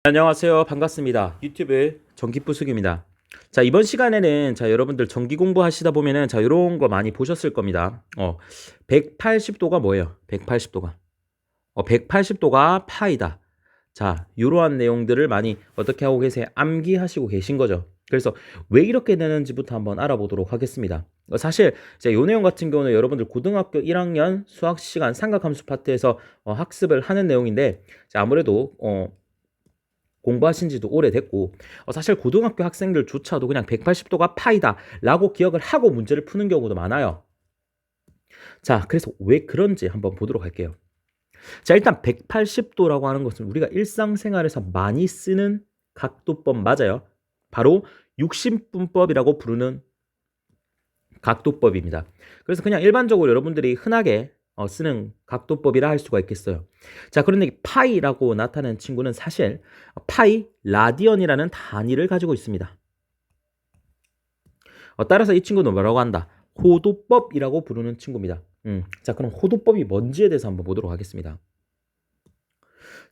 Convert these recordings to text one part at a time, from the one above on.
안녕하세요. 반갑습니다. 유튜브 전기부숙입니다. 자, 이번 시간에는 여러분들 전기 공부하시다 보면은 요런 거 많이 보셨을 겁니다. 180도가 뭐예요? 180도가. 180도가 파이다. 자, 요러한 내용들을 많이 어떻게 하고 계세요? 암기하시고 계신 거죠. 그래서 왜 이렇게 되는지부터 한번 알아보도록 하겠습니다. 사실 이제 요 내용 같은 경우는 여러분들 고등학교 1학년 수학 시간 삼각함수 파트에서 학습을 하는 내용인데, 자, 아무래도 공부하신 지도 오래됐고 사실 고등학교 학생들조차도 그냥 180도가 파이다 라고 기억을 하고 문제를 푸는 경우도 많아요. 자, 그래서 왜 그런지 한번 보도록 할게요. 자, 일단 180도라고 하는 것은 우리가 일상생활에서 많이 쓰는 각도법 맞아요. 바로 60분법이라고 부르는 각도법입니다. 그래서 그냥 일반적으로 여러분들이 흔하게 쓰는 각도법이라 할 수가 있겠어요. 자, 그런데 파이라고 나타낸 친구는 사실 파이 라디언이라는 단위를 가지고 있습니다. 따라서 이 친구는 뭐라고 한다? 호도법이라고 부르는 친구입니다. 자, 그럼 호도법이 뭔지에 대해서 한번 보도록 하겠습니다.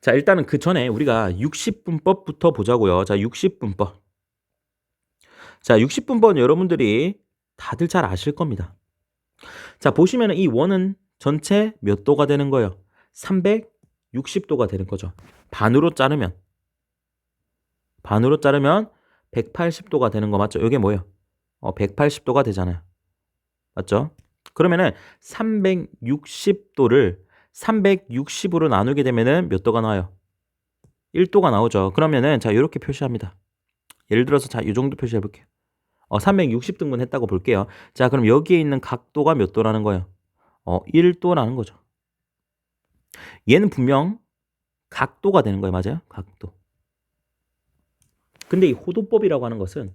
자, 일단은 그 전에 우리가 60분법부터 보자고요. 자, 60분법. 자, 60분법은 여러분들이 다들 잘 아실 겁니다. 자, 보시면 이 원은 전체 몇 도가 되는 거예요? 360도가 되는 거죠. 반으로 자르면 180도가 되는 거 맞죠? 이게 뭐예요? 180도가 되잖아요. 맞죠? 그러면은 360도를 360으로 나누게 되면은 몇 도가 나와요? 1도가 나오죠. 그러면은 자, 이렇게 표시합니다. 예를 들어서 자, 이 정도 표시해 볼게요. 360등분 했다고 볼게요. 자, 그럼 여기에 있는 각도가 몇 도라는 거예요? 1도라는 거죠. 얘는 분명 각도가 되는 거예요. 맞아요? 각도. 근데 이 호도법이라고 하는 것은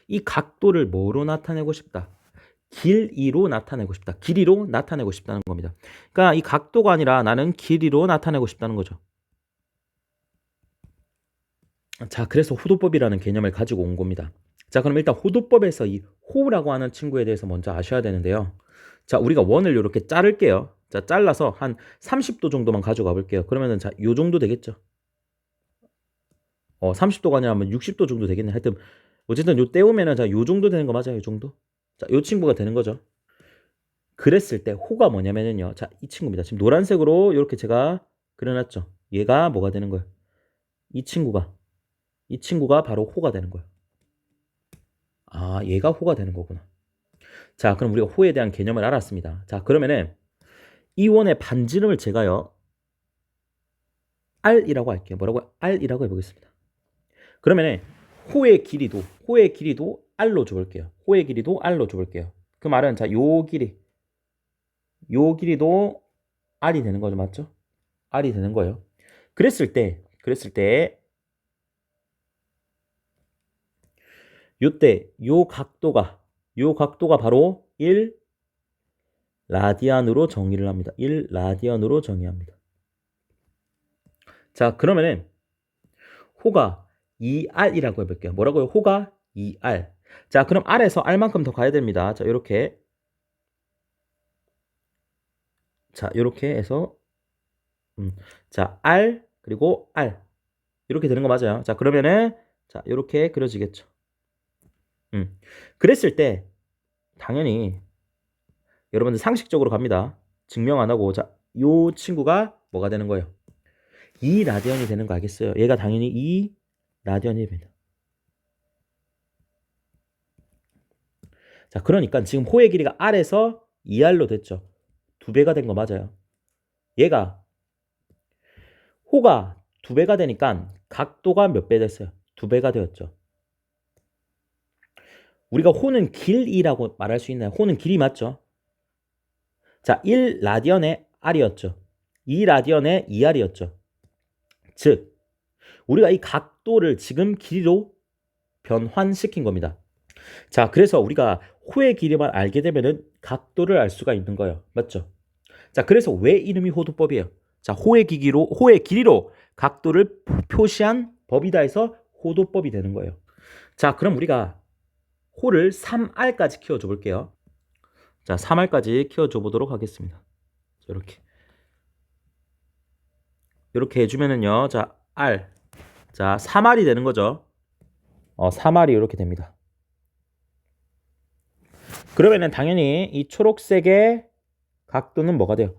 이 각도를 뭐로 나타내고 싶다? 길이로 나타내고 싶다. 길이로 나타내고 싶다는 겁니다. 그러니까 이 각도가 아니라 나는 길이로 나타내고 싶다는 거죠. 자, 그래서 호도법이라는 개념을 가지고 온 겁니다. 자, 그럼 일단 호도법에서 이 호라고 하는 친구에 대해서 먼저 아셔야 되는데요. 자, 우리가 원을 이렇게 자를게요. 자, 잘라서 한 30도 정도만 가져가 볼게요. 그러면은 자, 요 정도 되겠죠? 30도가 아니라 60도 정도 되겠네. 하여튼 어쨌든 요 떼우면은 자, 요 정도 되는 거 맞아요? 요 정도? 자, 요 친구가 되는 거죠. 그랬을 때 호가 뭐냐면요. 자, 이 친구입니다. 지금 노란색으로 이렇게 제가 그려놨죠. 얘가 뭐가 되는 거예요? 이 친구가 바로 호가 되는 거예요. 아, 얘가 호가 되는 거구나. 자, 그럼 우리가 호에 대한 개념을 알았습니다. 자, 그러면은 이 원의 반지름을 제가요, R이라고 할게요. 뭐라고요? R이라고 해보겠습니다. 그러면은 호의 길이도 R로 줘볼게요. 호의 길이도 R로 줘볼게요. 그 말은 자, 요 길이도 R이 되는 거죠. 맞죠? R이 되는 거예요. 그랬을 때 요때 요 각도가 바로 1 라디안으로 정의를 합니다. 1 라디안으로 정의합니다. 자, 그러면은 호가 2R이라고 해볼게요. 뭐라고요? 호가 2R. 자, 그럼 R에서 R만큼 더 가야 됩니다. 자, 요렇게. 자, 요렇게 해서 자, R 그리고 R 이렇게 되는 거 맞아요. 자, 그러면은 자, 요렇게 그려지겠죠. 그랬을 때 당연히 여러분들 상식적으로 갑니다. 증명 안 하고 자, 요 친구가 뭐가 되는 거예요? 2 라디안이 되는 거 알겠어요? 얘가 당연히 2 라디안이 됩니다. 자, 그러니까 지금 호의 길이가 R에서 2R로 됐죠. 2배가 된 거 맞아요. 얘가 호가 2배가 되니까 각도가 몇 배 됐어요? 2배가 되었죠. 우리가 호는 길이라고 말할 수 있나요? 호는 길이 맞죠? 자, 1 라디언의 R이었죠. 2 라디언의 2R이었죠. 즉, 우리가 이 각도를 지금 길이로 변환시킨 겁니다. 자, 그래서 우리가 호의 길이만 알게 되면은 각도를 알 수가 있는 거예요. 맞죠? 자, 그래서 왜 이름이 호도법이에요? 자, 호의 길이로 각도를 표시한 법이다 해서 호도법이 되는 거예요. 자, 그럼 우리가 호를 3R까지 키워줘 볼게요. 자, 3R까지 키워줘 보도록 하겠습니다. 이렇게 해주면은요. 자, R. 자, 3R이 되는 거죠. 3R이 이렇게 됩니다. 그러면은 당연히 이 초록색의 각도는 뭐가 돼요?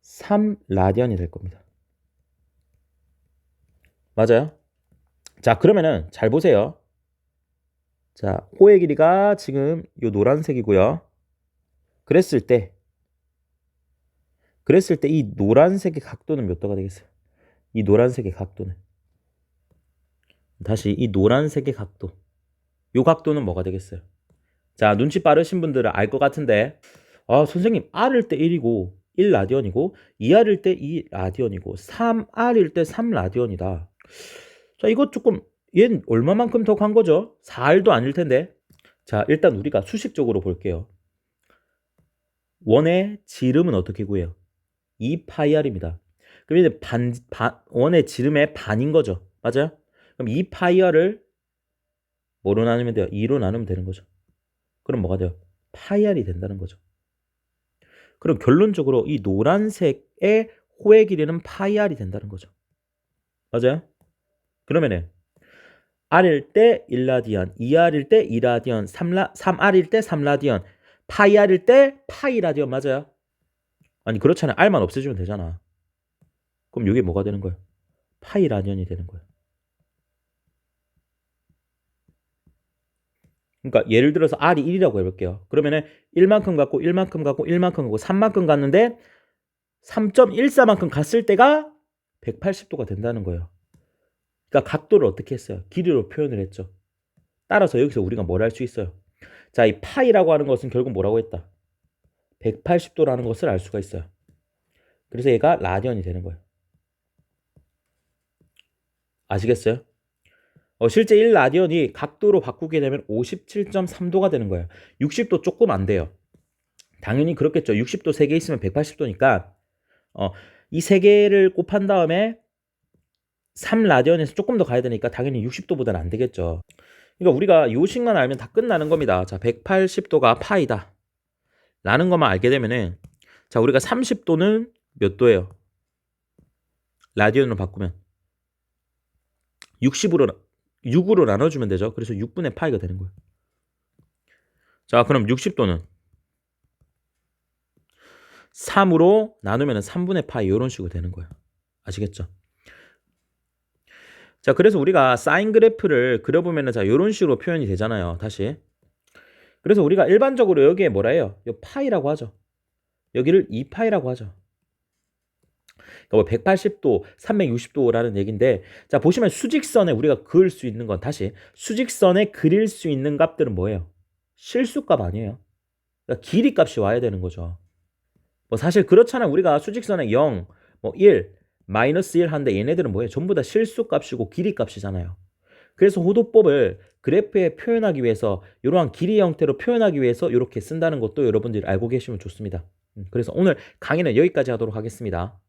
3라디언이 될 겁니다. 맞아요? 자, 그러면은 잘 보세요. 자, 호의 길이가 지금 요 노란색이고요. 그랬을 때 이 노란색의 각도는 몇 도가 되겠어요? 이 노란색의 각도는 다시 이 노란색의 각도, 요 각도는 뭐가 되겠어요? 자, 눈치 빠르신 분들은 알 것 같은데, 선생님 R일 때 1이고 1라디언이고 2R일 때 2라디언이고 3R일 때 3라디언이다. 자, 이거 조금 얘는 얼마만큼 더 간 거죠? 4R도 아닐 텐데. 자, 일단 우리가 수식적으로 볼게요. 원의 지름은 어떻게 구해요? 2파이R입니다. 그럼 이제 원의 지름의 반인 거죠. 맞아요? 그럼 2파이R을 뭐로 나누면 돼요? 2로 나누면 되는 거죠. 그럼 뭐가 돼요? 파이R이 된다는 거죠. 그럼 결론적으로 이 노란색의 호의 길이는 파이R이 된다는 거죠. 맞아요? 그러면은 R일 때 1라디언, 2R일 때 2라디언, 3R일 때 3라디언, 파이R일 때 파이라디언 맞아요? 아니 그렇잖아요. R만 없애주면 되잖아. 그럼 이게 뭐가 되는 거예요? 파이라디언이 되는 거예요. 그러니까 예를 들어서 R이 1이라고 해볼게요. 그러면은 1만큼 갖고 1만큼 갖고 1만큼 갖고 3만큼 갔는데 3.14만큼 갔을 때가 180도가 된다는 거예요. 그러니까 각도를 어떻게 했어요? 길이로 표현을 했죠. 따라서 여기서 우리가 뭘 할 수 있어요? 자, 이 파이라고 하는 것은 결국 뭐라고 했다? 180도라는 것을 알 수가 있어요. 그래서 얘가 라디언이 되는 거예요. 아시겠어요? 실제 1라디언이 각도로 바꾸게 되면 57.3도가 되는 거예요. 60도 조금 안 돼요. 당연히 그렇겠죠. 60도 3개 있으면 180도니까 이 3개를 곱한 다음에 3라디언에서 조금 더 가야 되니까 당연히 60도보다는 안 되겠죠. 그러니까 우리가 요식만 알면 다 끝나는 겁니다. 자, 180도가 파이다 라는 것만 알게 되면은 자, 우리가 30도는 몇 도예요? 라디언으로 바꾸면 6으로 나눠주면 되죠. 그래서 6분의 파이가 되는 거예요. 자, 그럼 60도는 3으로 나누면 3분의 파이 이런 식으로 되는 거예요. 아시겠죠? 자, 그래서 우리가 사인 그래프를 그려보면 자, 이런 식으로 표현이 되잖아요. 다시. 그래서 우리가 일반적으로 여기에 뭐라 해요? 이 파이라고 하죠. 여기를 2파이라고 하죠. 그러니까 180도, 360도라는 얘기인데 자, 보시면 수직선에 우리가 그을 수 있는 건 다시 수직선에 그릴 수 있는 값들은 뭐예요? 실수값 아니에요. 그러니까 길이 값이 와야 되는 거죠. 뭐 사실 그렇잖아요. 우리가 수직선에 0, 뭐 1, 마이너스 1 하는데 얘네들은 뭐예요? 전부 다 실수값이고 길이 값이잖아요. 그래서 호도법을 그래프에 표현하기 위해서 이러한 길이 형태로 표현하기 위해서 이렇게 쓴다는 것도 여러분들이 알고 계시면 좋습니다. 그래서 오늘 강의는 여기까지 하도록 하겠습니다.